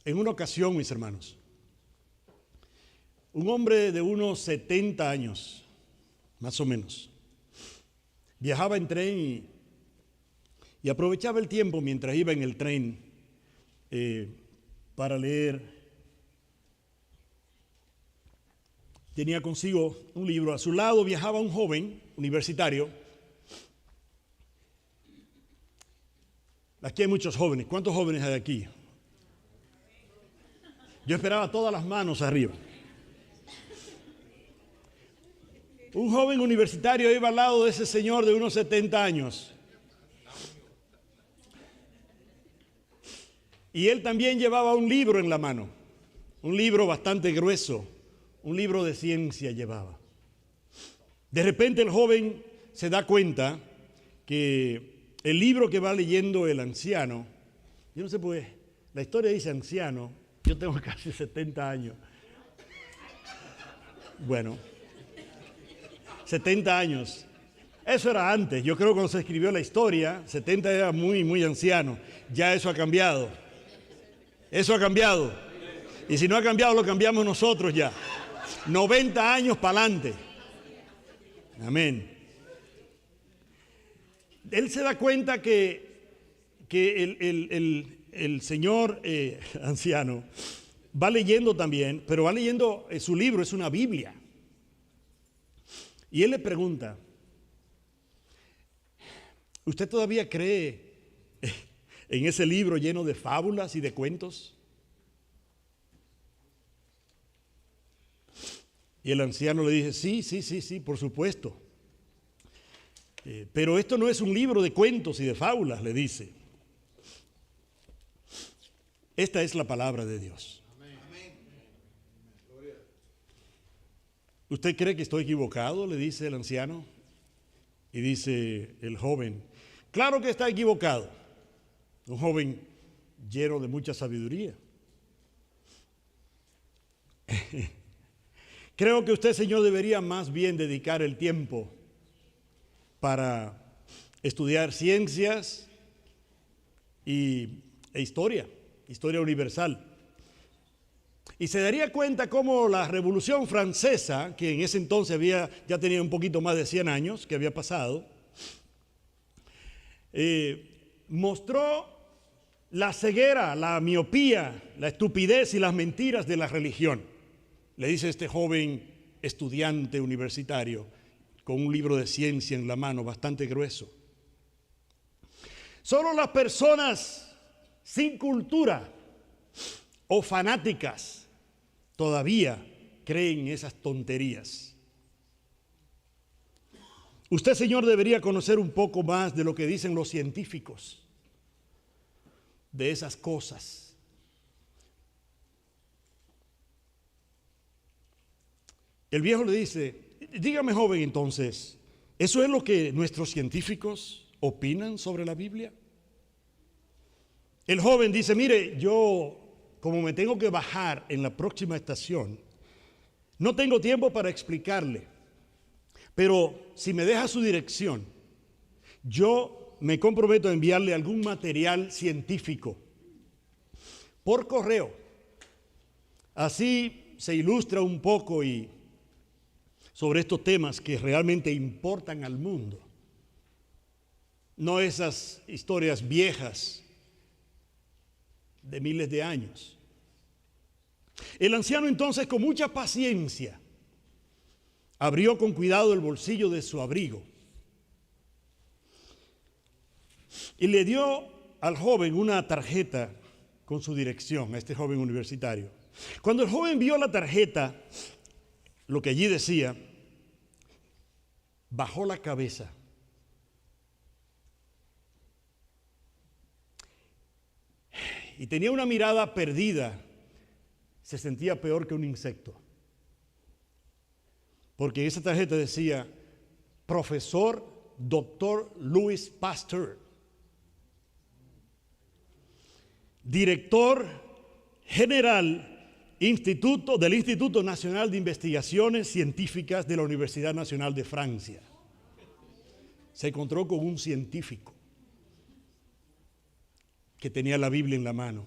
En una ocasión, mis hermanos, un hombre de unos 70 años, más o menos, viajaba en tren y aprovechaba el tiempo mientras iba en el tren para leer. Tenía consigo un libro. A su lado viajaba un joven universitario. Aquí hay muchos jóvenes. ¿Cuántos jóvenes hay aquí? Yo esperaba todas las manos arriba. Un joven universitario iba al lado de ese señor de unos 70 años. Y él también llevaba un libro en la mano, un libro bastante grueso, un libro de ciencia llevaba. De repente el joven se da cuenta que el libro que va leyendo el anciano, yo no sé por qué, la historia dice anciano, yo tengo casi 70 años. Bueno, 70 años. Eso era antes. Yo creo que cuando se escribió la historia, 70 era muy anciano. Ya eso ha cambiado. Eso ha cambiado. Y si no ha cambiado, lo cambiamos nosotros ya. 90 años para adelante. Amén. Él se da cuenta que el señor anciano va leyendo también, pero va leyendo su libro, es una Biblia. Y él le pregunta, ¿usted todavía cree en ese libro lleno de fábulas y de cuentos? Y el anciano le dice, sí, por supuesto. Pero esto no es un libro de cuentos y de fábulas, le dice. Esta es la palabra de Dios. ¿Usted cree que estoy equivocado?, le dice el anciano. Y dice el joven, claro que está equivocado. Un joven lleno de mucha sabiduría. Creo que usted, señor, debería más bien dedicar el tiempo para estudiar ciencias e historia universal. Y se daría cuenta cómo la Revolución Francesa, que en ese entonces ya tenía un poquito más de 100 años que había pasado, mostró la ceguera, la miopía, la estupidez y las mentiras de la religión. Le dice este joven estudiante universitario con un libro de ciencia en la mano bastante grueso. Solo las personas sin cultura o fanáticas todavía creen esas tonterías. Usted, señor, debería conocer un poco más de lo que dicen los científicos de esas cosas. El viejo le dice, dígame, joven, entonces, ¿eso es lo que nuestros científicos opinan sobre la Biblia? El joven dice, mire, yo, como me tengo que bajar en la próxima estación, no tengo tiempo para explicarle, pero si me deja su dirección, yo me comprometo a enviarle algún material científico por correo. Así se ilustra un poco y sobre estos temas que realmente importan al mundo. No esas historias viejas de miles de años. El anciano entonces, con mucha paciencia, abrió con cuidado el bolsillo de su abrigo y le dio al joven una tarjeta con su dirección, a este joven universitario. Cuando el joven vio la tarjeta, lo que allí decía, bajó la cabeza y tenía una mirada perdida. Se sentía peor que un insecto, porque esa tarjeta decía profesor Dr. Louis Pasteur, director general del Instituto Nacional de Investigaciones Científicas de la Universidad Nacional de Francia. Se encontró con un científico que tenía la Biblia en la mano.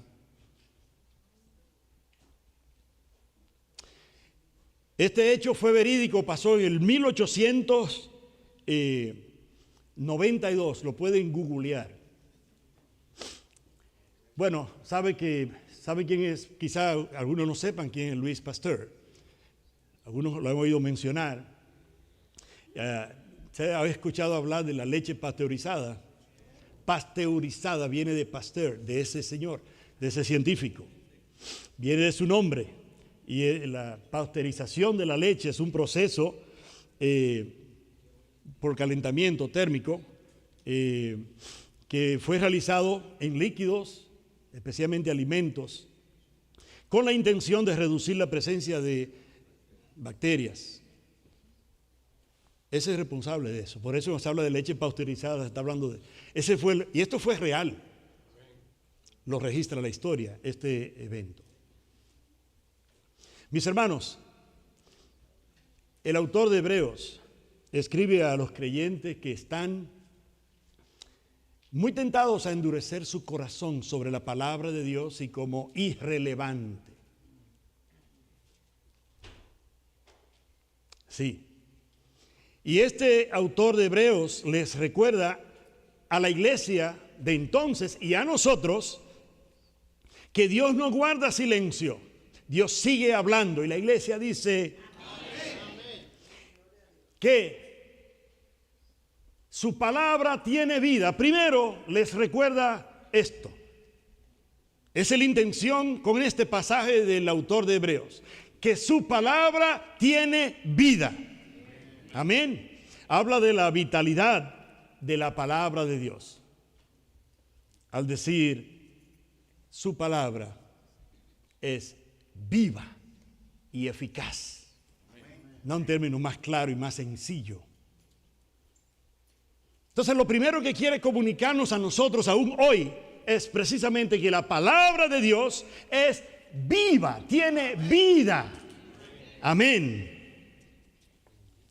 Este hecho fue verídico, pasó en el 1892, lo pueden googlear. Bueno, ¿sabe quién es? Quizá algunos no sepan quién es Louis Pasteur. Algunos lo han oído mencionar. ¿Se ha escuchado hablar de la leche pasteurizada? Pasteurizada viene de Pasteur, de ese señor, de ese científico. Viene de su nombre. Y la pasteurización de la leche es un proceso por calentamiento térmico que fue realizado en líquidos, especialmente alimentos, con la intención de reducir la presencia de bacterias. Ese es responsable de eso. Por eso nos habla de leche pasteurizada, se está hablando de... y esto fue real. Lo registra la historia, este evento. Mis hermanos, el autor de Hebreos escribe a los creyentes que están muy tentados a endurecer su corazón sobre la palabra de Dios y como irrelevante. Sí. Y este autor de Hebreos les recuerda a la iglesia de entonces y a nosotros que Dios no guarda silencio. Dios sigue hablando y la iglesia dice que su palabra tiene vida. Primero les recuerda esto. Esa es la intención con este pasaje del autor de Hebreos, que su palabra tiene vida. Amén. Habla de la vitalidad de la palabra de Dios. Al decir, su palabra es viva y eficaz. No un término más claro y más sencillo. Entonces, lo primero que quiere comunicarnos a nosotros aún hoy es precisamente que la palabra de Dios es viva, tiene vida. Amén.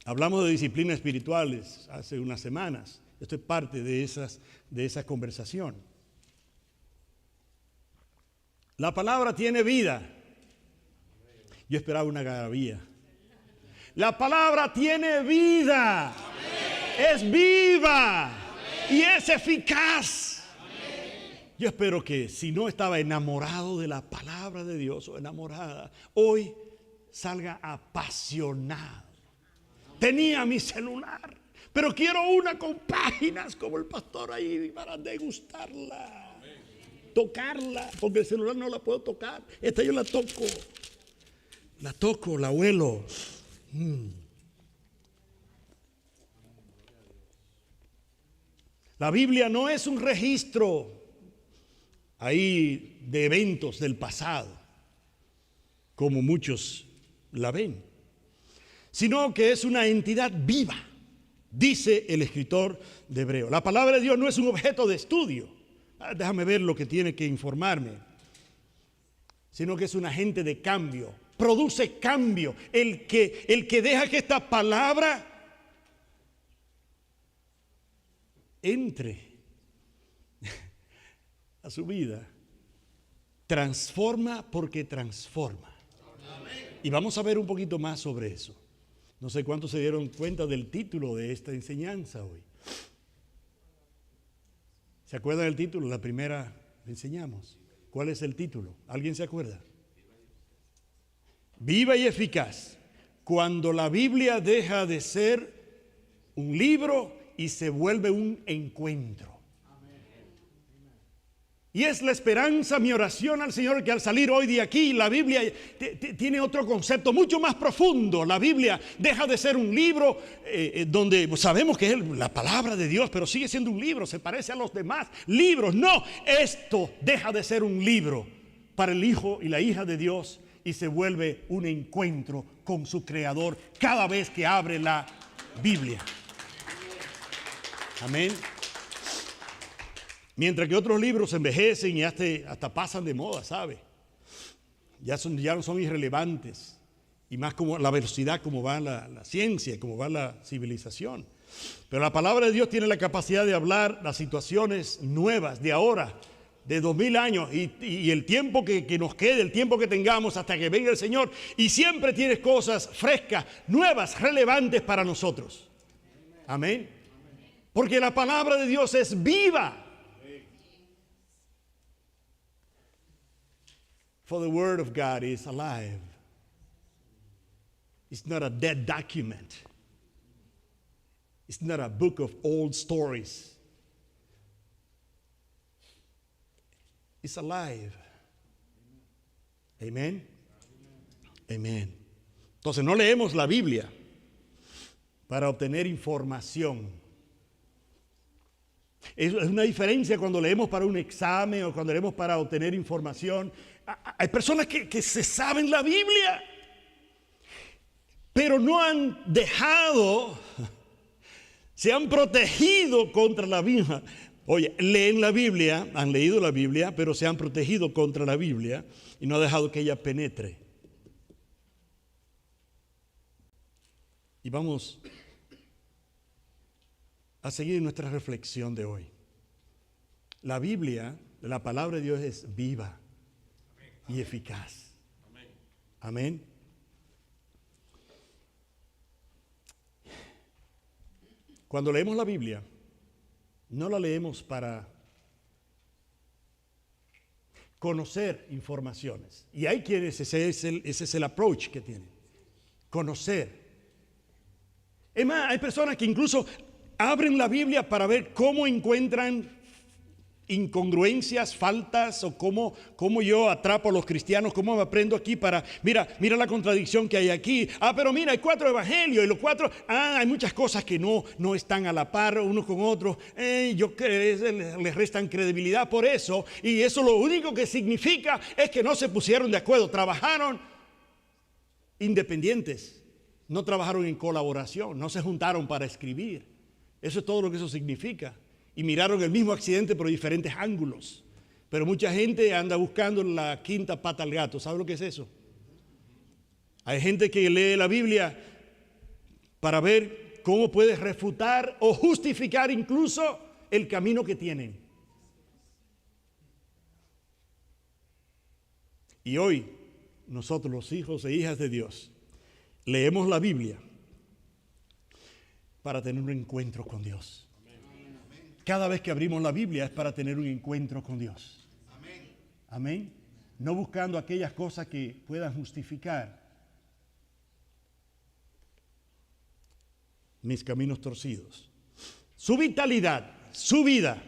Hablamos de disciplinas espirituales hace unas semanas. Esto es parte de esa conversación. La palabra tiene vida. Yo esperaba una garabía. La palabra tiene vida. Amén. Es viva. Amén. Y es eficaz. Amén. Yo espero que si no estaba enamorado de la palabra de Dios o enamorada, hoy salga apasionado. Tenía mi celular, pero quiero una con páginas como el pastor ahí para degustarla. Amén. Tocarla, porque el celular no la puedo tocar. Esta yo la toco. La huelo. La Biblia no es un registro ahí de eventos del pasado, como muchos la ven, sino que es una entidad viva, dice el escritor de Hebreos. La palabra de Dios no es un objeto de estudio. Déjame ver lo que tiene que informarme, sino que es un agente de cambio. Produce cambio. El que deja que esta palabra entre a su vida, transforma porque transforma. Y vamos a ver un poquito más sobre eso. No sé cuántos se dieron cuenta del título de esta enseñanza hoy. ¿Se acuerdan del título? La primera enseñamos. ¿Cuál es el título? ¿Alguien se acuerda? Viva y eficaz. Cuando la Biblia deja de ser un libro y se vuelve un encuentro. Y es la esperanza, mi oración al Señor, que al salir hoy de aquí, la Biblia tiene otro concepto mucho más profundo. La Biblia deja de ser un libro donde sabemos que es la palabra de Dios, pero sigue siendo un libro, se parece a los demás libros. No, esto deja de ser un libro para el Hijo y la hija de Dios y se vuelve un encuentro con su Creador cada vez que abre la Biblia. Amén. Mientras que otros libros envejecen y hasta pasan de moda, ¿sabe? Ya no son irrelevantes. Y más como la velocidad, como va la ciencia, como va la civilización. Pero la palabra de Dios tiene la capacidad de hablar las situaciones nuevas de ahora de 2000 años y el tiempo que nos quede, el tiempo que tengamos hasta que venga el Señor. Y siempre tienes cosas frescas, nuevas, relevantes para nosotros. Amén. Porque la palabra de Dios es viva. For the word of God is alive. It's not a dead document. It's not a book of old stories. It's alive. Amen. Amen. Entonces no leemos la Biblia para obtener información. Es una diferencia cuando leemos para un examen o cuando leemos para obtener información. Hay personas que se saben la Biblia, pero no han dejado, se han protegido contra la Biblia. Oye, leen la Biblia, han leído la Biblia, pero se han protegido contra la Biblia y no han dejado que ella penetre. Y vamos a seguir nuestra reflexión de hoy. La Biblia, la palabra de Dios es viva y eficaz. Amén. Cuando leemos la Biblia, no la leemos para conocer informaciones. Y hay quienes, ese es el approach que tienen. Conocer. Es más, hay personas que incluso abren la Biblia para ver cómo encuentran incongruencias, faltas, o cómo yo atrapo a los cristianos, cómo me aprendo aquí para, mira la contradicción que hay aquí. Pero mira, hay 4 evangelios y los 4, hay muchas cosas que no están a la par unos con otros. Yo creo que les restan credibilidad por eso, y eso lo único que significa es que no se pusieron de acuerdo, trabajaron independientes, no trabajaron en colaboración, no se juntaron para escribir. Eso es todo lo que eso significa. Y miraron el mismo accidente por diferentes ángulos. Pero mucha gente anda buscando la quinta pata al gato. ¿Sabe lo que es eso? Hay gente que lee la Biblia para ver cómo puede refutar o justificar incluso el camino que tienen. Y hoy, nosotros los hijos e hijas de Dios, leemos la Biblia para tener un encuentro con Dios. Cada vez que abrimos la Biblia es para tener un encuentro con Dios. Amén. Amén. No buscando aquellas cosas que puedan justificar mis caminos torcidos. Su vitalidad, su vida,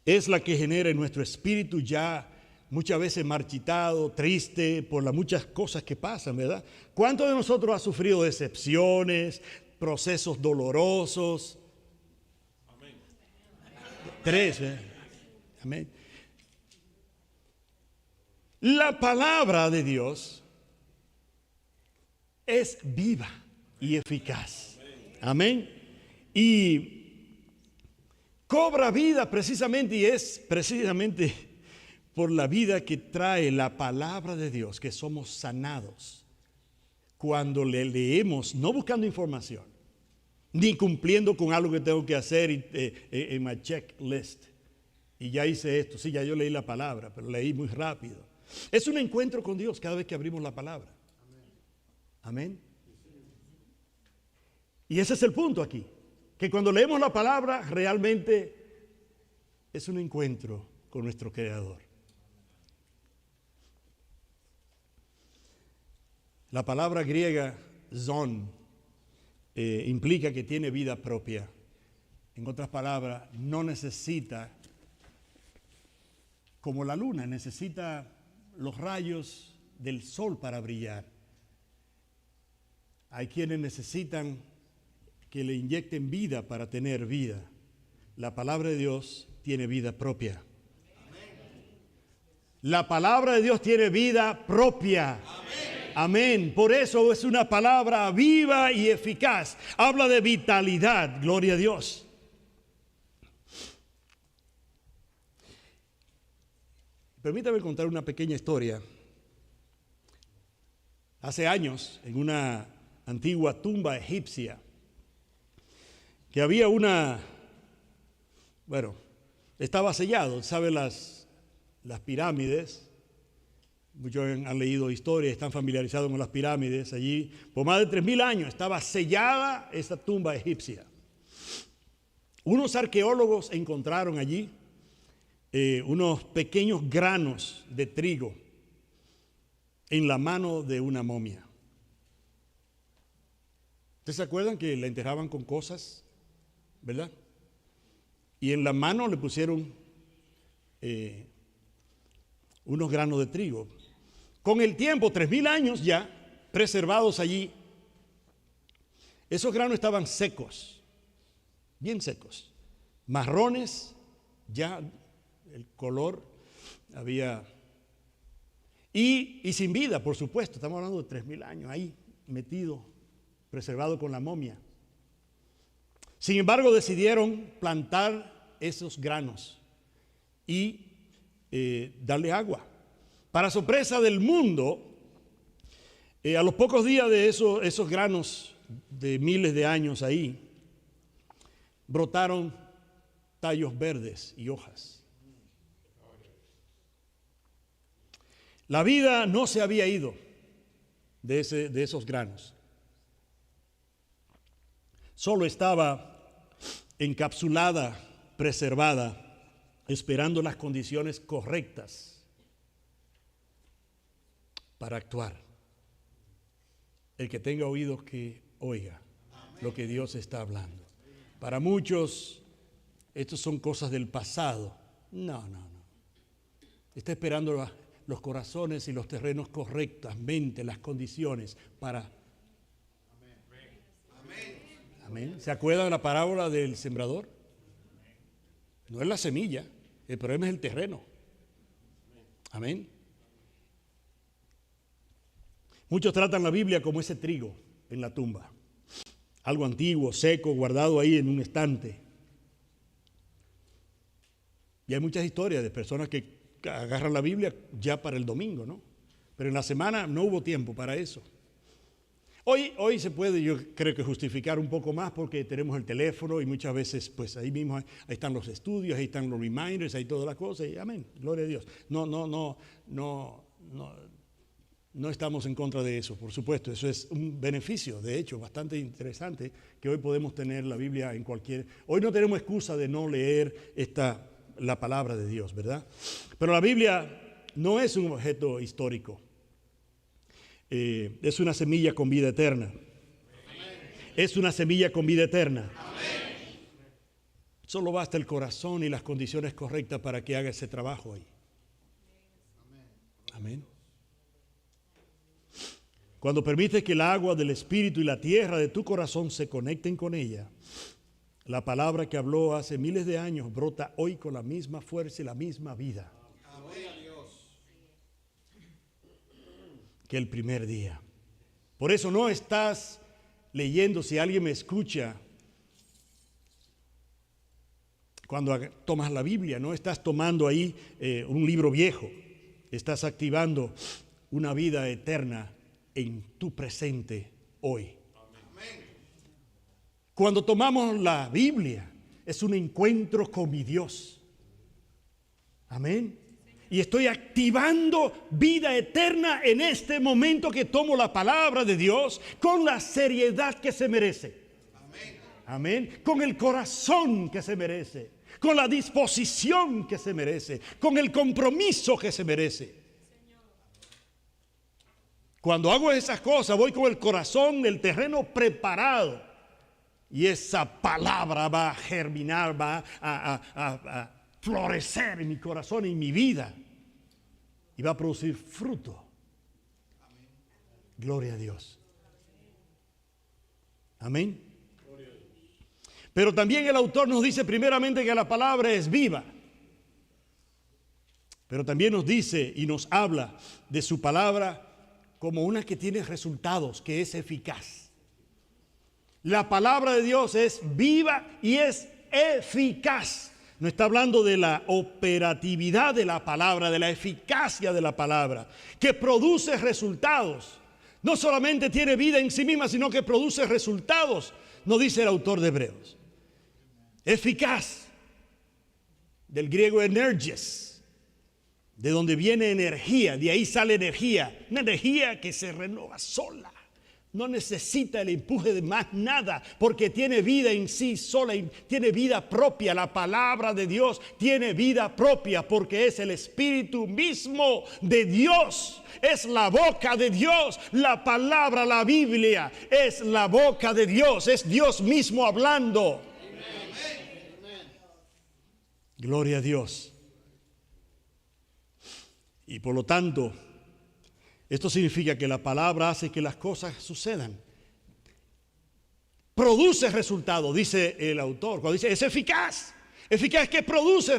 es la que genera en nuestro espíritu ya muchas veces marchitado, triste por las muchas cosas que pasan, ¿verdad? ¿Cuántos de nosotros ha sufrido decepciones, procesos dolorosos? 3, amén. La palabra de Dios es viva y eficaz. Amén. Y cobra vida precisamente, y es precisamente por la vida que trae la palabra de Dios que somos sanados cuando le leemos, no buscando información, ni cumpliendo con algo que tengo que hacer en mi checklist. Y ya hice esto. Sí, ya yo leí la palabra, pero leí muy rápido. Es un encuentro con Dios cada vez que abrimos la palabra. Amén. Y ese es el punto aquí. Que cuando leemos la palabra, realmente es un encuentro con nuestro Creador. La palabra griega, zon, implica que tiene vida propia. En otras palabras, no necesita, como la luna, necesita los rayos del sol para brillar. Hay quienes necesitan que le inyecten vida para tener vida. La palabra de Dios tiene vida propia. La palabra de Dios tiene vida propia. Amén. Por eso es una palabra viva y eficaz. Habla de vitalidad. Gloria a Dios. Permítame contar una pequeña historia. Hace años, en una antigua tumba egipcia, que había estaba sellado. ¿Sabe las pirámides? Muchos han leído historias, están familiarizados con las pirámides. Allí, por más de 3000 años, estaba sellada esa tumba egipcia. Unos arqueólogos encontraron allí unos pequeños granos de trigo en la mano de una momia. ¿Ustedes se acuerdan que la enterraban con cosas, verdad? Y en la mano le pusieron unos granos de trigo. Con el tiempo, 3000 años ya, preservados allí, esos granos estaban secos, bien secos, marrones, ya el color había, y sin vida, por supuesto. Estamos hablando de 3000 años ahí metido, preservado con la momia. Sin embargo, decidieron plantar esos granos y darle agua. Para sorpresa del mundo, a los pocos días de esos granos de miles de años ahí, brotaron tallos verdes y hojas. La vida no se había ido de esos granos. Solo estaba encapsulada, preservada, esperando las condiciones correctas para actuar. El que tenga oídos que oiga lo que Dios está hablando. Para muchos, estos son cosas del pasado. No. Está esperando los corazones y los terrenos correctamente, las condiciones para... Amén. ¿Se acuerdan de la parábola del sembrador? No es la semilla, el problema es el terreno. Amén. Muchos tratan la Biblia como ese trigo en la tumba. Algo antiguo, seco, guardado ahí en un estante. Y hay muchas historias de personas que agarran la Biblia ya para el domingo, ¿no? Pero en la semana no hubo tiempo para eso. Hoy se puede, yo creo que justificar un poco más porque tenemos el teléfono y muchas veces pues ahí mismo ahí están los estudios, ahí están los reminders, ahí todas las cosas y amén, gloria a Dios. No estamos en contra de eso, por supuesto, eso es un beneficio, de hecho, bastante interesante que hoy podemos tener la Biblia en cualquier... Hoy no tenemos excusa de no leer la palabra de Dios, ¿verdad? Pero la Biblia no es un objeto histórico. Es una semilla con vida eterna. Amén. Es una semilla con vida eterna. Amén. Solo basta el corazón y las condiciones correctas para que haga ese trabajo ahí. Amén. Cuando permites que el agua del Espíritu y la tierra de tu corazón se conecten con ella, la palabra que habló hace miles de años brota hoy con la misma fuerza y la misma vida. Que el primer día. Por eso no estás leyendo, si alguien me escucha, cuando tomas la Biblia, no estás tomando ahí un libro viejo, estás activando una vida eterna en tu presente hoy. Amén. Cuando tomamos la Biblia, es un encuentro con mi Dios. Amén. Y estoy activando vida eterna en este momento que tomo la palabra de Dios con la seriedad que se merece. Amén. Amén. Con el corazón que se merece. Con la disposición que se merece. Con el compromiso que se merece. Cuando hago esas cosas, voy con el corazón, el terreno preparado. Y esa palabra va a germinar, va a florecer en mi corazón y en mi vida. Y va a producir fruto. Amén. Gloria a Dios. Amén. Pero también el autor nos dice primeramente que la palabra es viva. Pero también nos dice y nos habla de su palabra como una que tiene resultados, que es eficaz. La palabra de Dios es viva y es eficaz. No está hablando de la operatividad de la palabra, de la eficacia de la palabra, que produce resultados. No solamente tiene vida en sí misma, sino que produce resultados, nos dice el autor de Hebreos. Eficaz. del griego energes, de donde viene energía, de ahí sale energía, una energía que se renueva sola. No necesita el empuje de más nada, porque tiene vida en sí sola, y tiene vida propia. La palabra de Dios tiene vida propia, porque es el Espíritu mismo de Dios. Es la boca de Dios. La palabra, la Biblia, es la boca de Dios. Es Dios mismo hablando. Gloria a Dios. Y por lo tanto, esto significa que la palabra hace que las cosas sucedan. Produce resultado, dice el autor. Cuando dice es eficaz. Eficaz que produce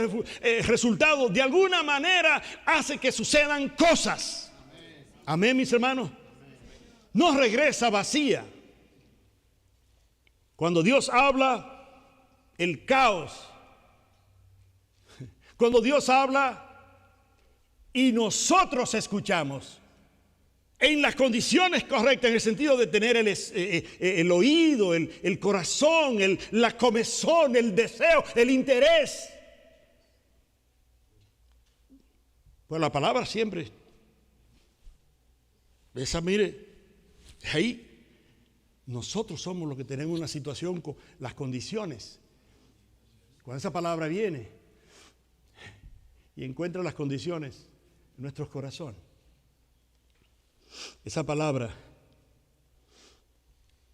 resultado. De alguna manera hace que sucedan cosas. Amén, mis hermanos. No regresa vacía. Cuando Dios habla, el caos. Cuando Dios habla y nosotros escuchamos. En las condiciones correctas, en el sentido de tener el oído, el corazón, la comezón, el deseo, el interés. Pues la palabra siempre. Esa, mire, ahí nosotros somos los que tenemos una situación con las condiciones. Cuando esa palabra viene y encuentra las condiciones en nuestros corazones. Esa palabra,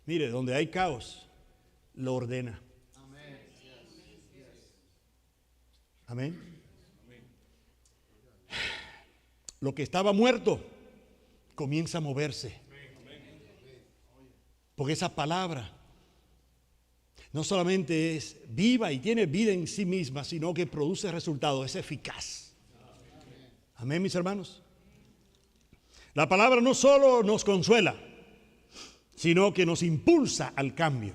mire, donde hay caos, lo ordena. Amén. Lo que estaba muerto comienza a moverse. Porque esa palabra no solamente es viva y tiene vida en sí misma, sino que produce resultados, es eficaz. Amén, mis hermanos. La palabra no solo nos consuela, sino que nos impulsa al cambio.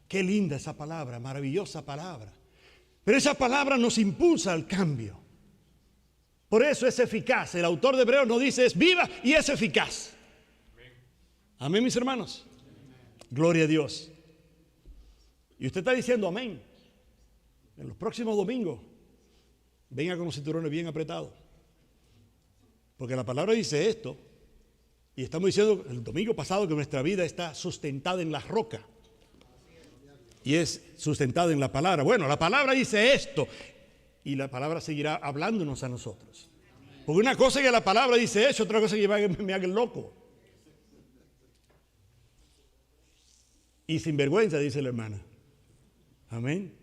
Qué linda esa palabra, maravillosa palabra. Pero esa palabra nos impulsa al cambio. Por eso es eficaz. El autor de Hebreos nos dice es viva y es eficaz. Amén, mis hermanos. Gloria a Dios. Y usted está diciendo amén. En los próximos domingos, venga con los cinturones bien apretados. Porque la palabra dice esto, y estamos diciendo el domingo pasado que nuestra vida está sustentada en la roca. Y es sustentada en la palabra. Bueno, la palabra dice esto, y la palabra seguirá hablándonos a nosotros. Porque una cosa es que la palabra dice eso, otra cosa es que me haga el loco. Y sin vergüenza, dice la hermana. Amén.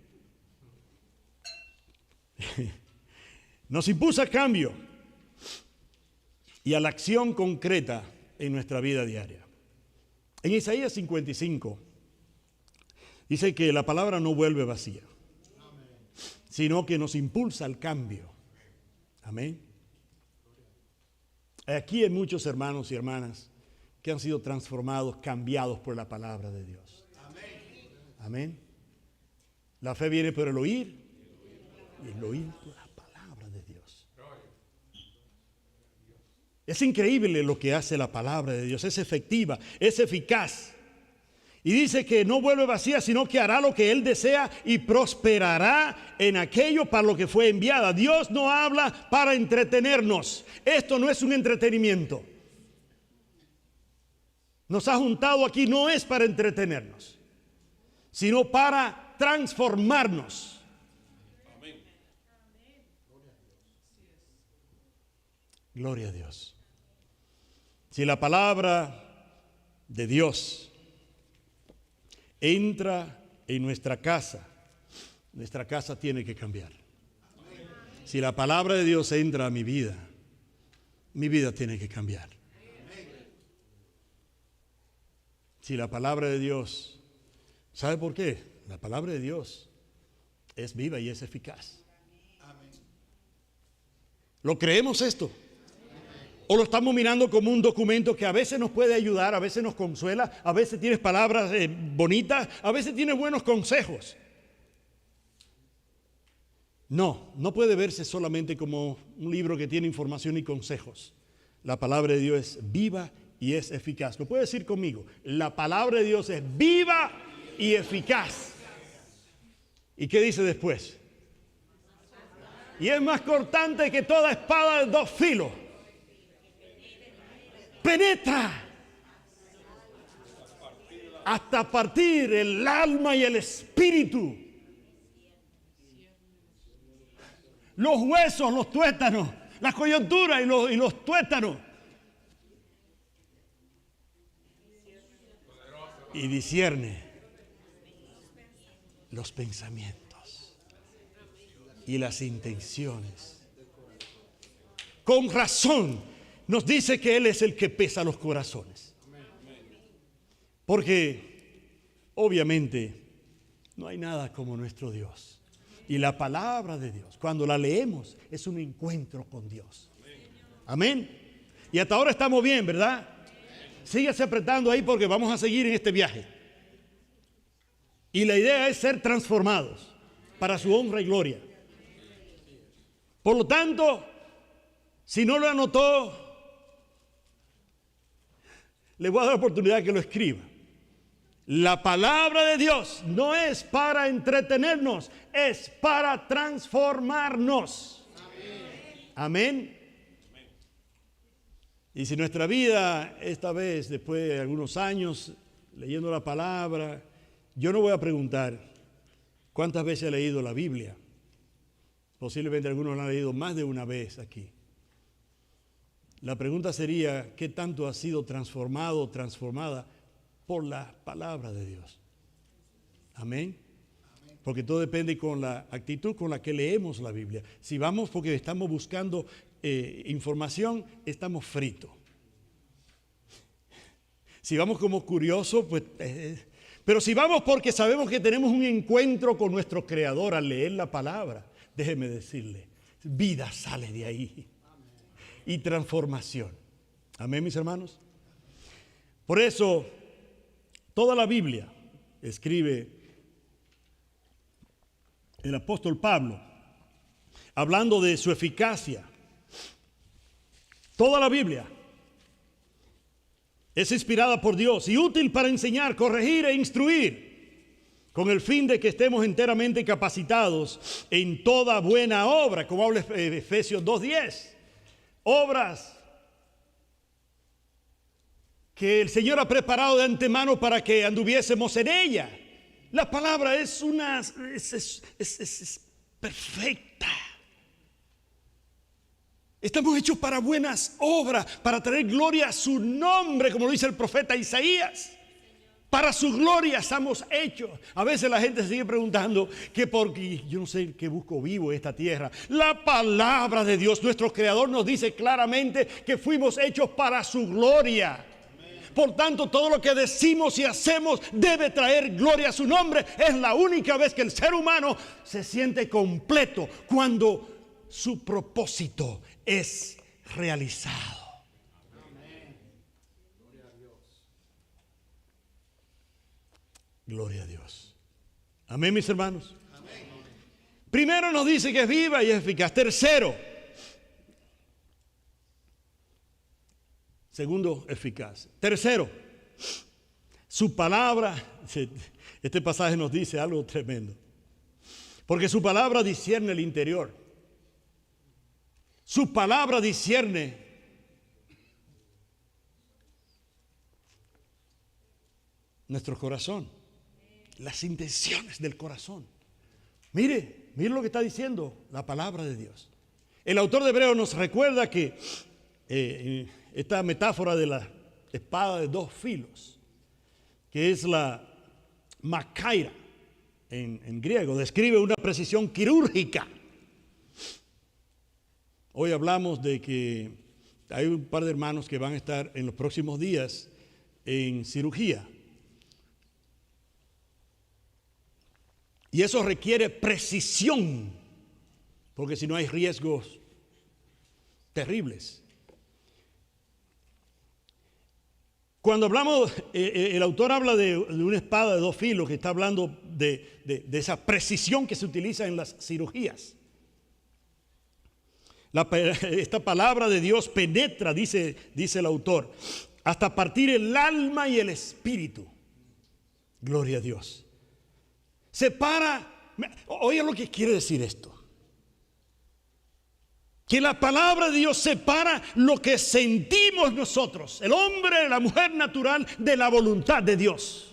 Nos impulsa a cambio y a la acción concreta en nuestra vida diaria. En Isaías 55 dice que la palabra no vuelve vacía, sino que nos impulsa al cambio. Amén. Aquí hay muchos hermanos y hermanas que han sido transformados, cambiados por la palabra de Dios. Amén. La fe viene por el oír y el oír por la palabra de Dios. Es increíble lo que hace la palabra de Dios. Es efectiva, es eficaz. Y dice que no vuelve vacía, sino que hará lo que Él desea y prosperará en aquello para lo que fue enviada. Dios no habla para entretenernos. Esto no es un entretenimiento. Nos ha juntado aquí no es para entretenernos, sino para transformarnos. Amén. Gloria a Dios. Si la palabra de Dios entra en nuestra casa tiene que cambiar. Si la palabra de Dios entra a mi vida tiene que cambiar. Si la palabra de Dios, ¿sabe por qué? La palabra de Dios es viva y es eficaz. ¿Lo creemos esto? ¿O lo estamos mirando como un documento que a veces nos puede ayudar, a veces nos consuela, a veces tienes palabras bonitas, a veces tienes buenos consejos? No puede verse solamente como un libro que tiene información y consejos. La palabra de Dios es viva y es eficaz. ¿Lo puede decir conmigo? La palabra de Dios es viva y eficaz. ¿Y qué dice después? y es más cortante que toda espada de dos filos. Penetra hasta partir el alma y el espíritu, los huesos, los tuétanos, la coyuntura y los tuétanos. Y discierne los pensamientos y las intenciones. Con razón nos dice que Él es el que pesa los corazones. Porque obviamente no hay nada como nuestro Dios. Y la palabra de Dios, cuando la leemos, es un encuentro con Dios. Amén. Y hasta ahora estamos bien, ¿verdad? Síguese apretando ahí porque vamos a seguir en este viaje. Y la idea es ser transformados para su honra y gloria. Por lo tanto, si no lo anotó, le voy a dar la oportunidad que lo escriba. La palabra de Dios no es para entretenernos, es para transformarnos. Amén. Y si nuestra vida, esta vez, después de algunos años leyendo la palabra, yo no voy a preguntar cuántas veces he leído la Biblia. Posiblemente algunos la han leído más de una vez aquí. La pregunta sería, ¿qué tanto ha sido transformado o transformada por la palabra de Dios? Amén. Porque todo depende con la actitud con la que leemos la Biblia. Si vamos porque estamos buscando información, estamos fritos. Si vamos como curiosos, pues... pero si vamos porque sabemos que tenemos un encuentro con nuestro Creador al leer la palabra, déjeme decirle, vida sale de ahí. Y transformación. Amén, mis hermanos. Por eso, toda la Biblia, escribe el apóstol Pablo, hablando de su eficacia. Toda la Biblia es inspirada por Dios y útil para enseñar, corregir e instruir, con el fin de que estemos enteramente capacitados en toda buena obra, como habla Efesios 2:10. Obras que el Señor ha preparado de antemano para que anduviésemos en ella. La palabra es perfecta. Estamos hechos para buenas obras, para traer gloria a su nombre, como lo dice el profeta Isaías. Para su gloria estamos hechos. A veces la gente se sigue preguntando que porque yo no sé qué busco vivo en esta tierra. La palabra de Dios, nuestro Creador, nos dice claramente que fuimos hechos para su gloria. Por tanto, todo lo que decimos y hacemos debe traer gloria a su nombre. Es la única vez que el ser humano se siente completo, cuando su propósito es realizado. Gloria a Dios. Amén, mis hermanos. Amén. Primero nos dice que es viva y es eficaz. Tercero, segundo, eficaz. Tercero, su palabra. Este pasaje nos dice algo tremendo. Porque su palabra discierne el interior. Su palabra discierne nuestro corazón, las intenciones del corazón. Mire lo que está diciendo la palabra de Dios. El autor de Hebreos nos recuerda que esta metáfora de la espada de dos filos, que es la makaira en griego, describe una precisión quirúrgica. Hoy hablamos de que hay un par de hermanos que van a estar en los próximos días en cirugía. Y eso requiere precisión, porque si no hay riesgos terribles. Cuando hablamos, el autor habla de una espada de dos filos, que está hablando de esa precisión que se utiliza en las cirugías. Esta palabra de Dios penetra, dice el autor, hasta partir el alma y el espíritu. Gloria a Dios. Separa. Oiga lo que quiere decir esto. Que la palabra de Dios separa lo que sentimos nosotros, el hombre, la mujer natural, de la voluntad de Dios.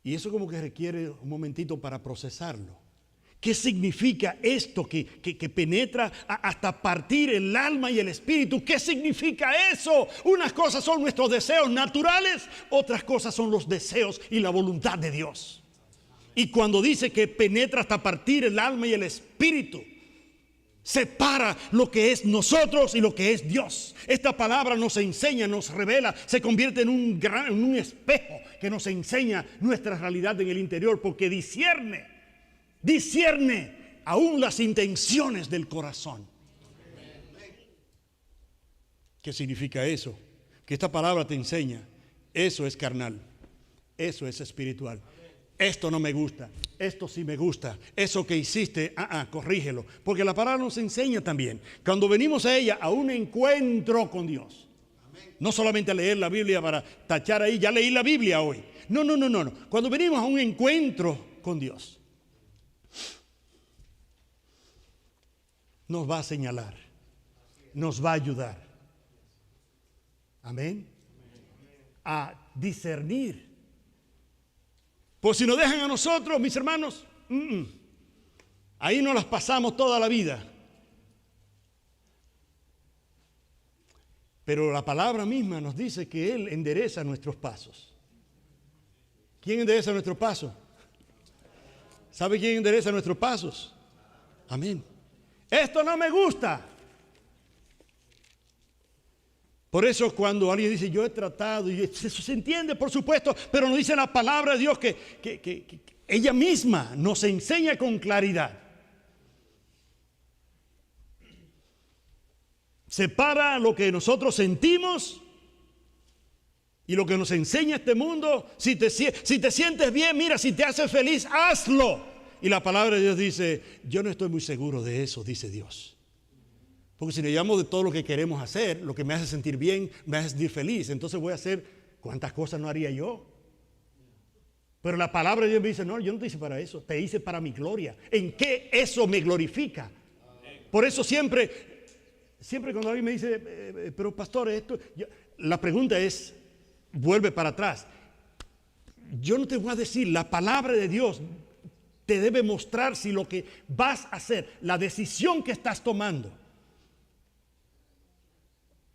Y eso como que requiere un momentito para procesarlo. ¿Qué significa esto que penetra hasta partir el alma y el espíritu? ¿Qué significa eso? Unas cosas son nuestros deseos naturales, otras cosas son los deseos y la voluntad de Dios. Y cuando dice que penetra hasta partir el alma y el espíritu, separa lo que es nosotros y lo que es Dios. Esta palabra nos enseña, nos revela, se convierte en un espejo que nos enseña nuestra realidad en el interior, porque discierne aún las intenciones del corazón. ¿Qué significa eso? Que esta palabra te enseña, eso es carnal, eso es espiritual. Esto no me gusta, esto sí me gusta, eso que hiciste, corrígelo. Porque la palabra nos enseña también, cuando venimos a ella, a un encuentro con Dios. No solamente a leer la Biblia para tachar ahí, ya leí la Biblia hoy. No. Cuando venimos a un encuentro con Dios, nos va a señalar, nos va a ayudar. Amén. A discernir. Pues si nos dejan a nosotros, mis hermanos, ahí nos las pasamos toda la vida. Pero la palabra misma nos dice que Él endereza nuestros pasos. ¿Quién endereza nuestros pasos? ¿Sabe quién endereza nuestros pasos? Amén. Esto no me gusta. Por eso cuando alguien dice yo he tratado, y eso se entiende por supuesto, pero nos dice la palabra de Dios que ella misma nos enseña con claridad. Separa lo que nosotros sentimos y lo que nos enseña este mundo. Si te sientes bien, mira, si te hace feliz, hazlo. Y la palabra de Dios dice, yo no estoy muy seguro de eso, dice Dios. Porque si le llamo de todo lo que queremos hacer, lo que me hace sentir bien, me hace sentir feliz, entonces voy a hacer cuántas cosas no haría yo. Pero la palabra de Dios me dice, no, yo no te hice para eso, te hice para mi gloria. ¿En qué eso me glorifica? Por eso siempre cuando alguien me dice, pero pastor, la pregunta es, vuelve para atrás. Yo no te voy a decir, la palabra de Dios te debe mostrar si lo que vas a hacer, la decisión que estás tomando,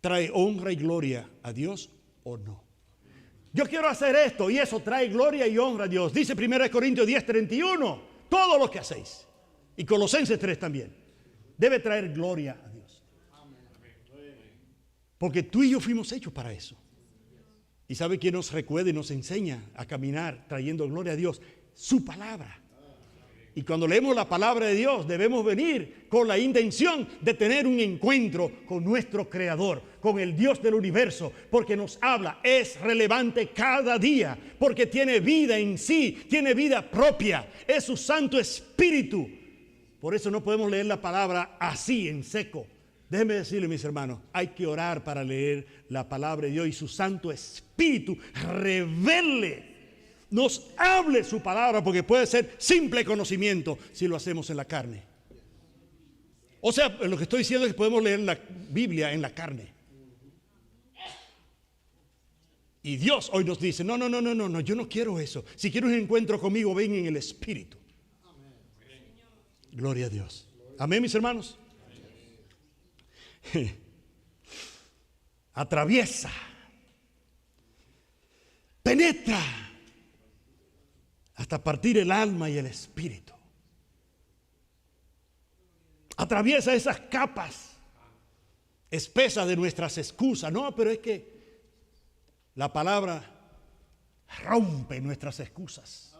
trae honra y gloria a Dios o no. Yo quiero hacer esto y eso trae gloria y honra a Dios. Dice 1 Corintios 10:31, todo lo que hacéis. Y Colosenses 3 también. Debe traer gloria a Dios. Porque tú y yo fuimos hechos para eso. ¿Y sabe quién nos recuerda y nos enseña a caminar trayendo gloria a Dios? Su palabra. Y cuando leemos la palabra de Dios, debemos venir con la intención de tener un encuentro con nuestro Creador, con el Dios del universo, porque nos habla, es relevante cada día, porque tiene vida en sí, tiene vida propia, es su Santo Espíritu. Por eso no podemos leer la palabra así, en seco. Déjenme decirle, mis hermanos, hay que orar para leer la palabra de Dios y su Santo Espíritu revele, nos hable su palabra, porque puede ser simple conocimiento si lo hacemos en la carne. O sea, lo que estoy diciendo es que podemos leer la Biblia en la carne. Y Dios hoy nos dice, no, yo no quiero eso. Si quieres un encuentro conmigo, ven en el Espíritu. Gloria a Dios. Amén, mis hermanos. Atraviesa, penetra hasta partir el alma y el espíritu. Atraviesa esas capas espesas de nuestras excusas. No, pero es que la palabra rompe nuestras excusas.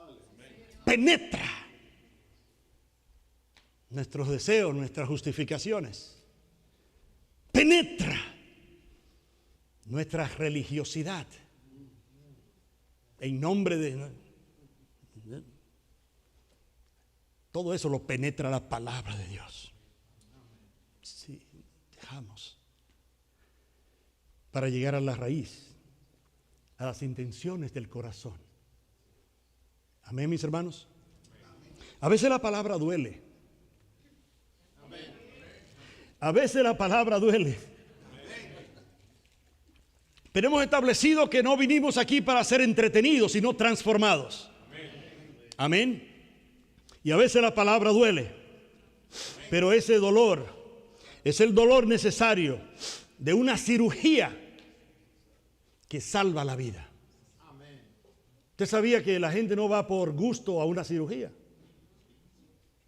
Penetra nuestros deseos, nuestras justificaciones. Penetra nuestra religiosidad en nombre de... Todo eso lo penetra la palabra de Dios. Si dejamos para llegar a la raíz, a las intenciones del corazón. Amén, mis hermanos. A veces la palabra duele. A veces la palabra duele. Pero hemos establecido que no vinimos aquí para ser entretenidos, sino transformados. Amén. Y a veces la palabra duele. Pero ese dolor es el dolor necesario de una cirugía que salva la vida. ¿Usted sabía que la gente no va por gusto a una cirugía?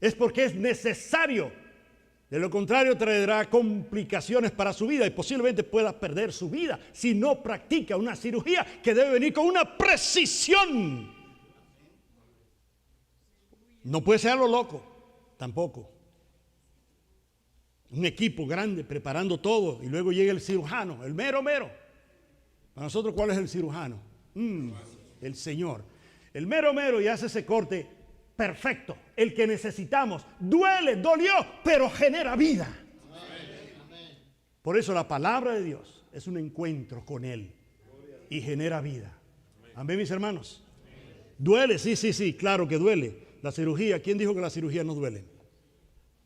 Es porque es necesario. De lo contrario, traerá complicaciones para su vida y posiblemente pueda perder su vida si no practica una cirugía que debe venir con una precisión. No puede ser a lo loco, tampoco. Un equipo grande preparando todo y luego llega el cirujano, el mero mero. Para nosotros, ¿cuál es el cirujano? El Señor. El mero mero y hace ese corte perfecto, el que necesitamos. Duele, dolió, pero genera vida. Por eso la palabra de Dios es un encuentro con Él y genera vida. Amén, mis hermanos. Duele, sí, claro que duele. La cirugía, ¿quién dijo que la cirugía no duele?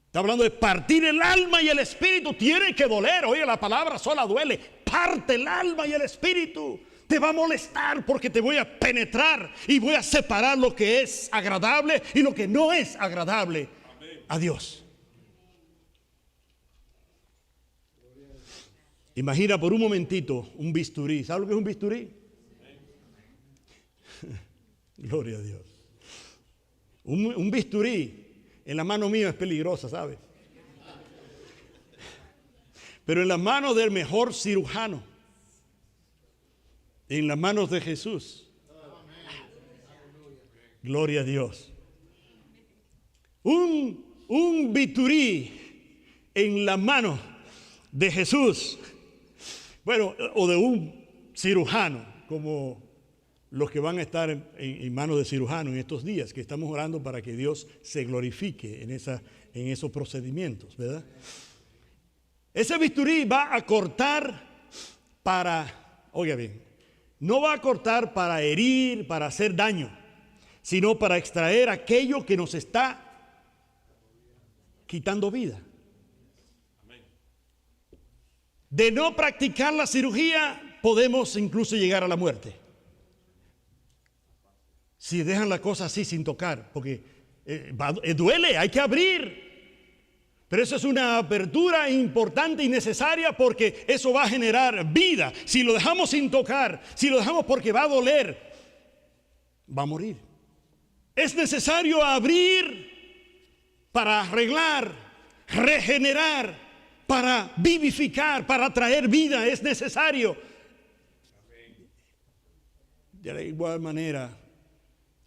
Está hablando de partir el alma y el espíritu. Tiene que doler. Oye, la palabra sola duele. Parte el alma y el espíritu. Te va a molestar porque te voy a penetrar y voy a separar lo que es agradable y lo que no es agradable a Dios. Imagina por un momentito un bisturí. ¿Sabes lo que es un bisturí? Gloria a Dios. Un bisturí en la mano mía es peligrosa, ¿sabe? Pero en las manos del mejor cirujano, en las manos de Jesús. Gloria a Dios. Un bisturí en la mano de Jesús. Bueno, o de un cirujano, como los que van a estar en manos de cirujano en estos días, que estamos orando para que Dios se glorifique en esos procedimientos, ¿verdad? Ese bisturí va a cortar oiga bien, no va a cortar para herir, para hacer daño, sino para extraer aquello que nos está quitando vida. De no practicar la cirugía, podemos incluso llegar a la muerte. Si dejan la cosa así sin tocar, porque duele, hay que abrir. Pero eso es una apertura importante y necesaria porque eso va a generar vida. Si lo dejamos sin tocar, si lo dejamos porque va a doler, va a morir. Es necesario abrir para arreglar, regenerar, para vivificar, para traer vida. Es necesario. De la igual manera,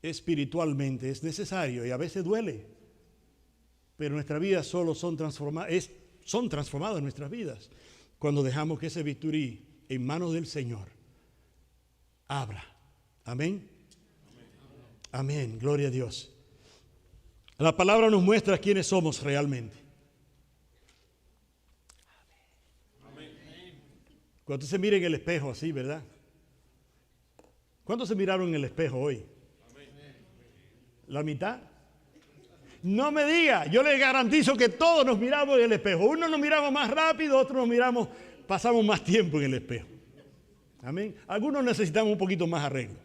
espiritualmente es necesario y a veces duele. Pero nuestras vidas solo son transformadas nuestras vidas cuando dejamos que ese bisturí en manos del Señor abra. Amén. Amén. Gloria a Dios. La palabra nos muestra quiénes somos realmente. Cuando se mira en el espejo así, ¿verdad? ¿Cuántos se miraron en el espejo hoy? ¿La mitad? No me diga, yo les garantizo que todos nos miramos en el espejo. Unos nos miramos más rápido, otros pasamos más tiempo en el espejo. Amén. Algunos necesitamos un poquito más arreglo.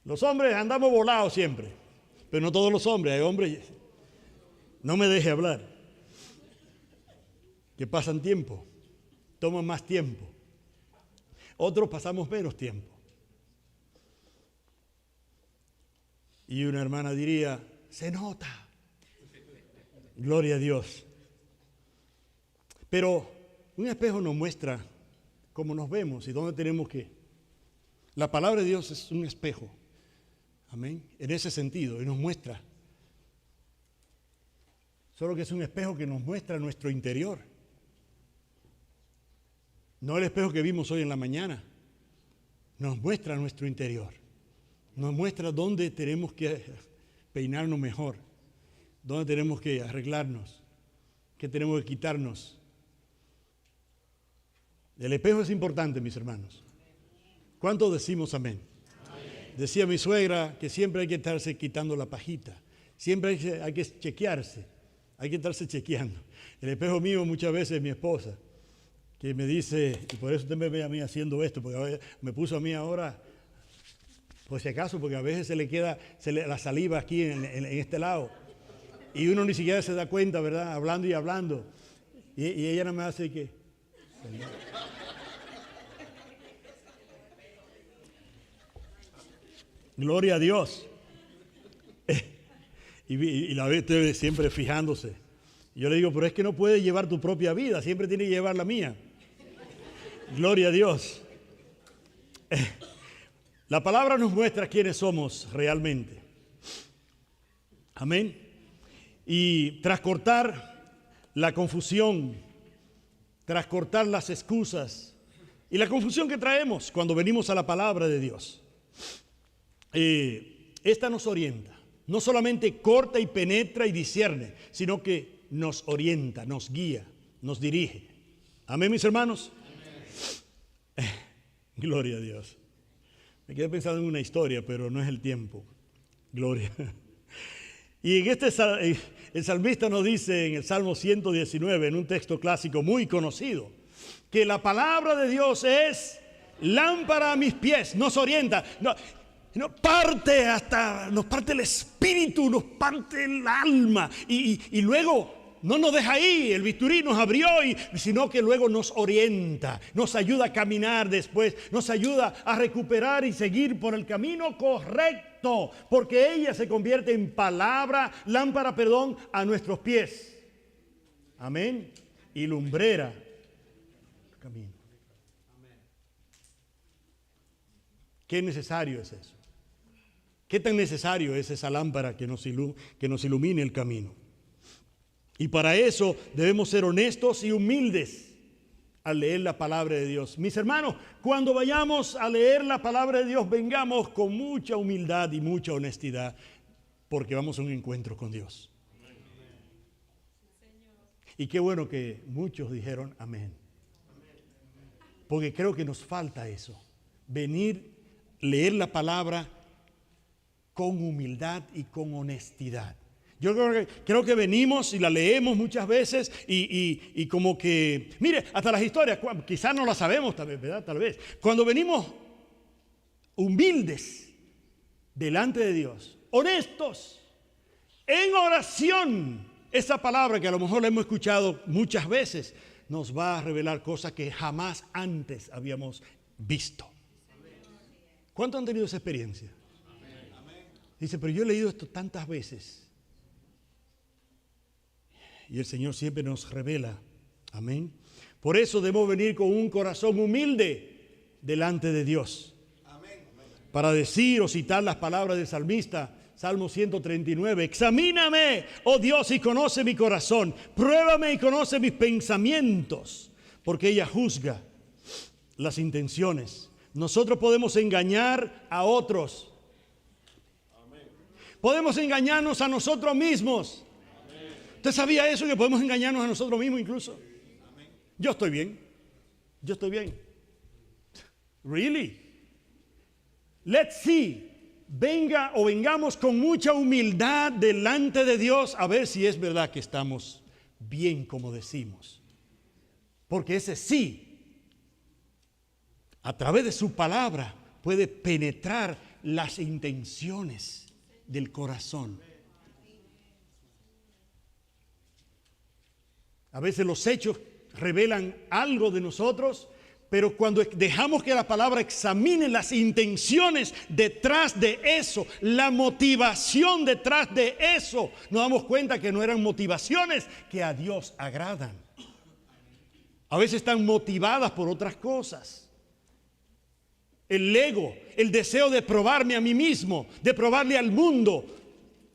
Los hombres andamos volados siempre, pero no todos los hombres. Hay hombres, no me deje hablar, que pasan tiempo, toman más tiempo. Otros pasamos menos tiempo. Y una hermana diría, se nota. Gloria a Dios. Pero un espejo nos muestra cómo nos vemos y dónde tenemos que. La palabra de Dios es un espejo. Amén. En ese sentido, y nos muestra. Solo que es un espejo que nos muestra nuestro interior. No el espejo que vimos hoy en la mañana. Nos muestra nuestro interior. Nos muestra dónde tenemos que peinarnos mejor, dónde tenemos que arreglarnos, qué tenemos que quitarnos. El espejo es importante, mis hermanos. ¿Cuántos decimos amén? Decía mi suegra que siempre hay que estarse quitando la pajita. Siempre hay que chequearse. Hay que estarse chequeando. El espejo mío muchas veces es mi esposa, que me dice, y por eso usted me ve a mí haciendo esto, porque me puso a mí ahora, por si acaso, porque a veces se le queda la saliva aquí en este lado. Y uno ni siquiera se da cuenta, ¿verdad? Hablando y hablando. Y ella no me hace que... Gloria a Dios. Y la ve usted siempre fijándose. Yo le digo, pero es que no puedes llevar tu propia vida, siempre tienes que llevar la mía. Gloria a Dios. La palabra nos muestra quiénes somos realmente. Amén. Y tras cortar la confusión, tras cortar las excusas y la confusión que traemos cuando venimos a la palabra de Dios, esta nos orienta. No solamente corta y penetra y discierne, sino que nos orienta, nos guía, nos dirige. Amén, mis hermanos. Gloria a Dios. Me quedé pensando en una historia, pero no es el tiempo. Gloria. Y en el salmista nos dice en el Salmo 119, en un texto clásico muy conocido, que la palabra de Dios es lámpara a mis pies, nos orienta. Nos parte el espíritu, nos parte el alma y luego no nos deja ahí, el bisturí nos abrió, sino que luego nos orienta, nos ayuda a caminar después, nos ayuda a recuperar y seguir por el camino correcto, porque ella se convierte en lámpara, a nuestros pies. Amén. Y lumbrera camino. ¿Qué necesario es eso? ¿Qué tan necesario es esa lámpara que nos ilumine el camino? Y para eso debemos ser honestos y humildes al leer la palabra de Dios. Mis hermanos, cuando vayamos a leer la palabra de Dios, vengamos con mucha humildad y mucha honestidad, porque vamos a un encuentro con Dios. Y qué bueno que muchos dijeron amén. Porque creo que nos falta eso. Venir, leer la palabra con humildad y con honestidad. Yo creo que venimos y la leemos muchas veces y como que, mire, hasta las historias, quizás no las sabemos tal vez, ¿verdad? Tal vez. Cuando venimos humildes delante de Dios, honestos, en oración, esa palabra que a lo mejor la hemos escuchado muchas veces, nos va a revelar cosas que jamás antes habíamos visto. ¿Cuántos han tenido esa experiencia? Dice, pero yo he leído esto tantas veces. Y el Señor siempre nos revela. Amén. Por eso debemos venir con un corazón humilde delante de Dios. Para decir o citar las palabras del salmista, Salmo 139. Examíname, oh Dios, y conoce mi corazón. Pruébame y conoce mis pensamientos. Porque ella juzga las intenciones. Nosotros podemos engañar a otros. Podemos engañarnos a nosotros mismos. ¿Usted sabía eso? Que podemos engañarnos a nosotros mismos incluso. Yo estoy bien. Really? Let's see. Vengamos con mucha humildad delante de Dios a ver si es verdad que estamos bien como decimos. Porque ese sí, a través de su palabra, puede penetrar las intenciones del corazón. A veces los hechos revelan algo de nosotros, pero cuando dejamos que la palabra examine las intenciones detrás de eso, la motivación detrás de eso, nos damos cuenta que no eran motivaciones que a Dios agradan. A veces están motivadas por otras cosas. El ego, el deseo de probarme a mí mismo, de probarle al mundo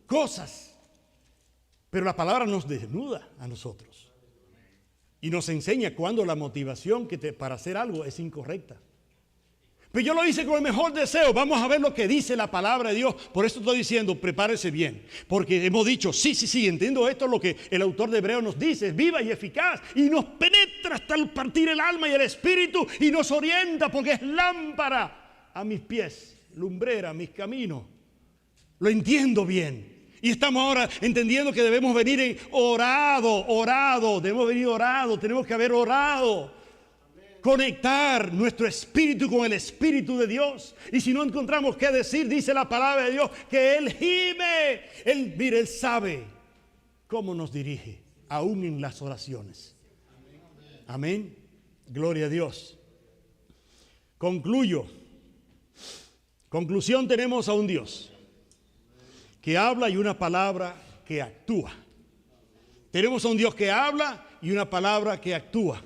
cosas. Pero la palabra nos desnuda a nosotros y nos enseña cuando la motivación para hacer algo es incorrecta. Pero yo lo hice con el mejor deseo. Vamos a ver lo que dice la palabra de Dios. Por eso estoy diciendo, prepárese bien. Porque hemos dicho, sí, entiendo esto, lo que el autor de Hebreos nos dice, es viva y eficaz. Y nos penetra hasta el partir el alma y el espíritu y nos orienta porque es lámpara a mis pies, lumbrera a mis caminos. Lo entiendo bien. Y estamos ahora entendiendo que debemos venir orado, debemos venir orado, tenemos que haber orado. Conectar nuestro espíritu con el espíritu de Dios. Y si no encontramos qué decir, dice la palabra de Dios que Él gime. Él sabe cómo nos dirige, aún en las oraciones. Amén. Gloria a Dios. Conclusión, tenemos a un Dios que habla y una palabra que actúa. Tenemos a un Dios que habla y una palabra que actúa.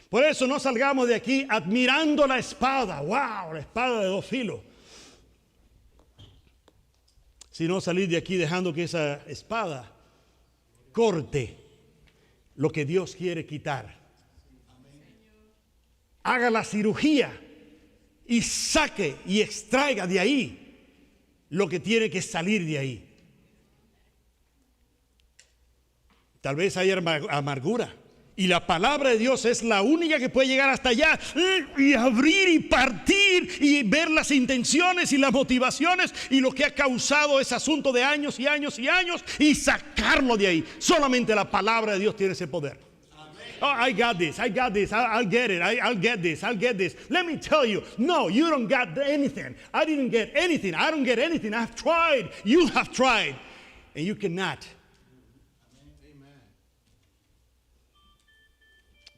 Por eso no salgamos de aquí admirando la espada. ¡Wow! La espada de 2 filos. Sino salir de aquí dejando que esa espada corte lo que Dios quiere quitar. Haga la cirugía y saque y extraiga de ahí lo que tiene que salir de ahí. Tal vez haya amargura. Y la palabra de Dios es la única que puede llegar hasta allá y abrir y partir y ver las intenciones y las motivaciones y lo que ha causado ese asunto de años y años y años y sacarlo de ahí. Solamente la palabra de Dios tiene ese poder. Oh, I got this, I'll get it, I'll get this. Let me tell you, no, you don't got anything. I didn't get anything, I don't get anything. I've tried, you have tried, and you cannot.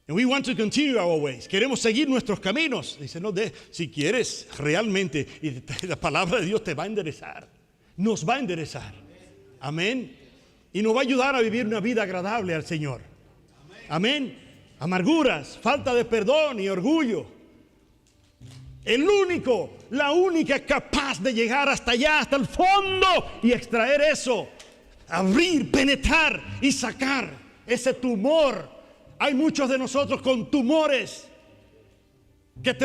And we want to continue our ways. Queremos seguir nuestros caminos. Dice, no, si quieres realmente, y la palabra de Dios te va a enderezar. Nos va a enderezar. Amén. Y nos va a ayudar a vivir una vida agradable al Señor. Amén. Amarguras, falta de perdón y orgullo. La única capaz de llegar hasta allá, hasta el fondo y extraer eso. Abrir, penetrar y sacar ese tumor. Hay muchos de nosotros con tumores que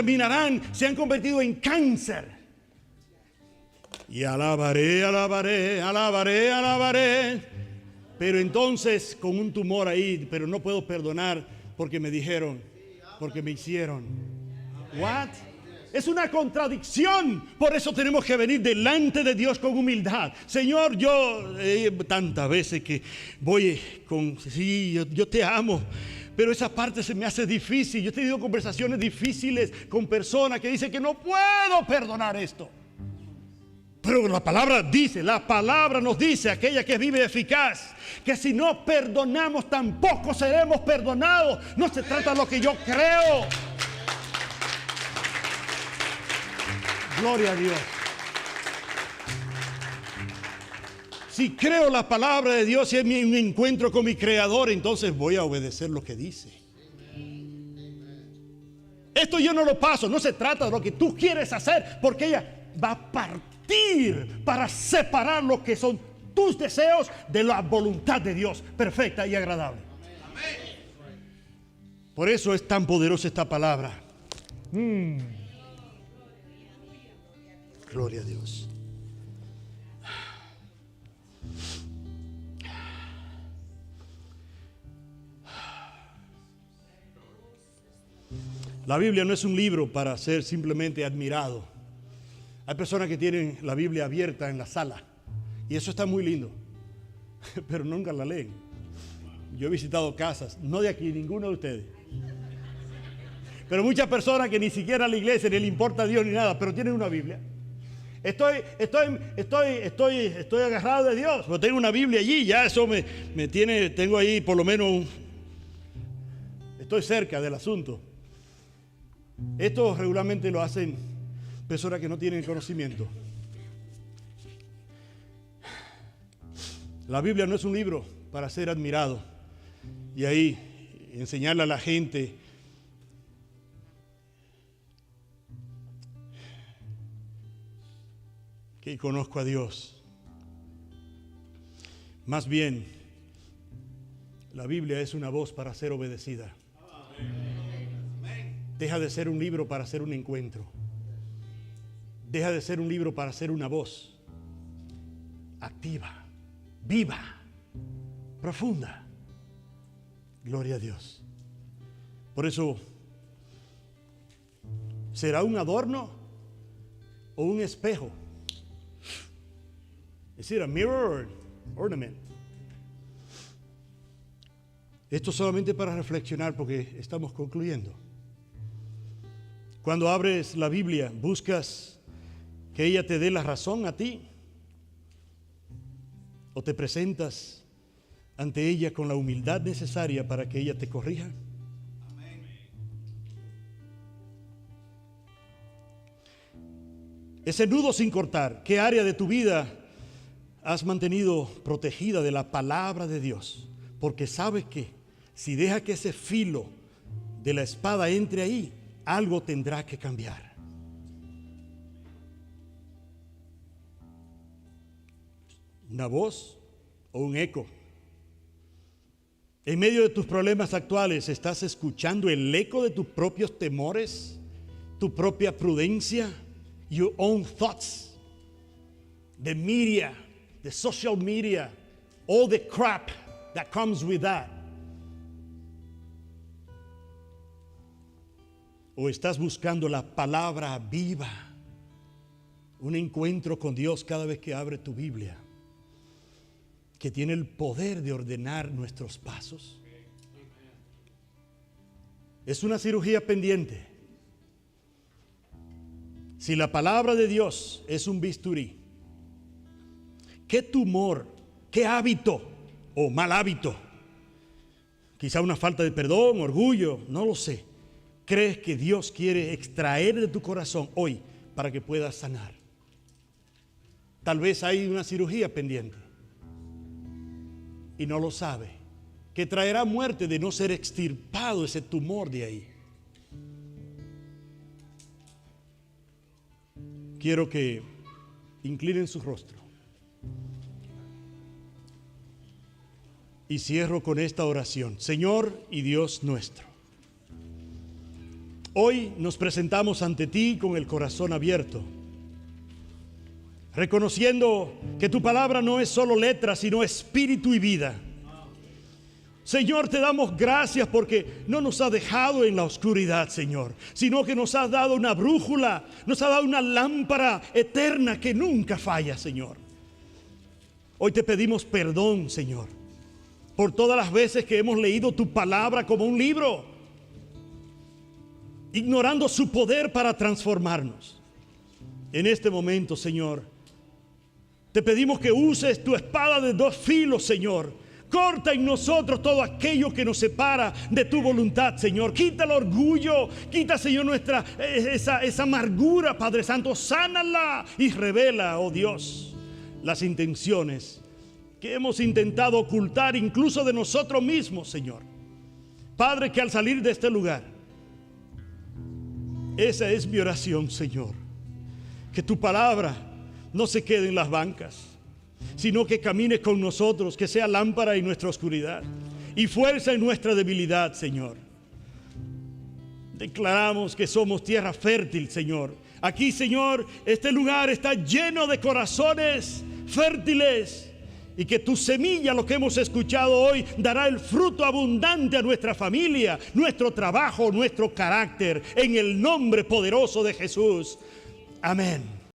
se han convertido en cáncer. Y alabaré. Pero entonces con un tumor ahí, pero no puedo perdonar porque me dijeron, porque me hicieron. What? Es una contradicción. Por eso tenemos que venir delante de Dios con humildad. Señor, yo tantas veces que voy con, sí, yo te amo, pero esa parte se me hace difícil. Yo he tenido conversaciones difíciles con personas que dicen que no puedo perdonar esto. Pero la palabra nos dice, aquella que vive eficaz, que si no perdonamos tampoco seremos perdonados. No se trata de lo que yo creo. Gloria a Dios. Si creo la palabra de Dios y es un encuentro con mi Creador, entonces voy a obedecer lo que dice. Esto yo no lo paso. No se trata de lo que tú quieres hacer, porque ella va a partir para separar lo que son tus deseos de la voluntad de Dios, perfecta y agradable. Por eso es tan poderosa esta palabra. Gloria a Dios. La Biblia no es un libro para ser simplemente admirado. Hay personas que tienen la Biblia abierta en la sala y eso está muy lindo, pero nunca la leen. Yo he visitado casas, no de aquí, ninguno de ustedes, pero muchas personas que ni siquiera a la iglesia ni le importa a Dios ni nada, pero tienen una Biblia. Estoy agarrado de Dios, pero tengo una Biblia allí, ya eso me tiene, tengo ahí por lo menos estoy cerca del asunto. Esto regularmente lo hacen personas que no tienen conocimiento. La Biblia no es un libro para ser admirado y ahí enseñarle a la gente que conozco a Dios. Más bien, la Biblia es una voz para ser obedecida. Deja de ser un libro para ser un encuentro. Deja de ser un libro para ser una voz activa, viva, profunda. Gloria a Dios. Por eso ¿Será un adorno o un espejo? Es decir, a mirror or ornament. Esto solamente para reflexionar porque estamos concluyendo. Cuando abres la Biblia, buscas que ella te dé la razón a ti, o te presentas ante ella con la humildad necesaria para que ella te corrija. Ese nudo sin cortar, ¿qué área de tu vida has mantenido protegida de la palabra de Dios? Porque sabes que si deja que ese filo de la espada entre ahí, algo tendrá que cambiar. Una voz o un eco. En medio de tus problemas actuales, ¿estás escuchando el eco de tus propios temores, tu propia prudencia, your own thoughts, the media, the social media, all the crap that comes with that? ¿O estás buscando la palabra viva, un encuentro con Dios cada vez que abre tu Biblia, que tiene el poder de ordenar nuestros pasos? Es una cirugía pendiente. Si la palabra de Dios es un bisturí, ¿qué tumor, qué hábito o mal hábito, quizá una falta de perdón, orgullo, no lo sé, crees que Dios quiere extraer de tu corazón hoy para que puedas sanar? Tal vez hay una cirugía pendiente y no lo sabe, que traerá muerte de no ser extirpado ese tumor de ahí. Quiero que inclinen su rostro y cierro con esta oración. Señor y Dios nuestro, hoy nos presentamos ante ti con el corazón abierto, reconociendo que tu palabra no es solo letra, sino espíritu y vida. Señor, te damos gracias porque no nos has dejado en la oscuridad, Señor, sino que nos has dado una brújula, nos has dado una lámpara eterna que nunca falla, Señor. Hoy te pedimos perdón, Señor, por todas las veces que hemos leído tu palabra como un libro, ignorando su poder para transformarnos. En este momento, Señor, te pedimos que uses tu espada de dos filos, Señor. Corta en nosotros todo aquello que nos separa de tu voluntad, Señor. Quita el orgullo, quita, Señor, esa amargura, Padre Santo. Sánala y revela, oh Dios, las intenciones que hemos intentado ocultar incluso de nosotros mismos, Señor. Padre, que al salir de este lugar, esa es mi oración, Señor, que tu palabra no se quede en las bancas, sino que camine con nosotros, que sea lámpara en nuestra oscuridad y fuerza en nuestra debilidad, Señor. Declaramos que somos tierra fértil, Señor. Aquí, Señor, este lugar está lleno de corazones fértiles, y que tu semilla, lo que hemos escuchado hoy, dará el fruto abundante a nuestra familia, nuestro trabajo, nuestro carácter, en el nombre poderoso de Jesús. Amén.